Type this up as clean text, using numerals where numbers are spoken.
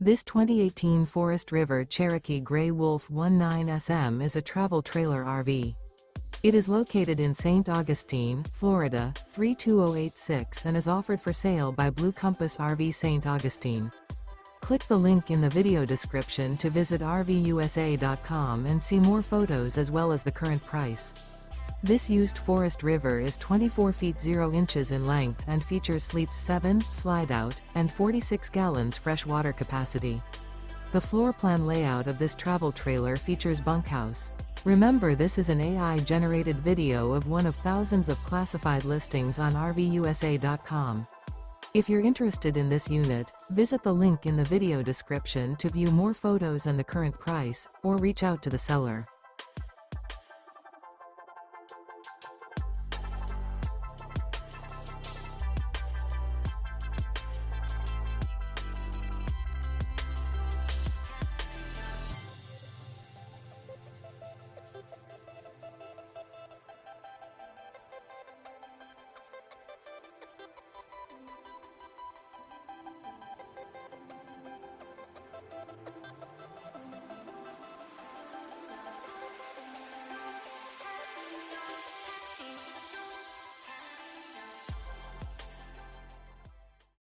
This 2018 Forest River Cherokee Grey Wolf 19SM is a travel trailer RV. It is located in St. Augustine, Florida, 32086 and is offered for sale by Blue Compass RV St. Augustine. Click the link in the video description to visit RVUSA.com and see more photos as well as the current price. This used Forest River is 24 feet 0 inches in length and features sleeps 7, Slideout, and 46 gallons fresh water capacity. The floor plan layout of this travel trailer features bunkhouse. Remember, this is an AI-generated video of one of thousands of classified listings on RVUSA.com. If you're interested in this unit, visit the link in the video description to view more photos and the current price, or reach out to the seller.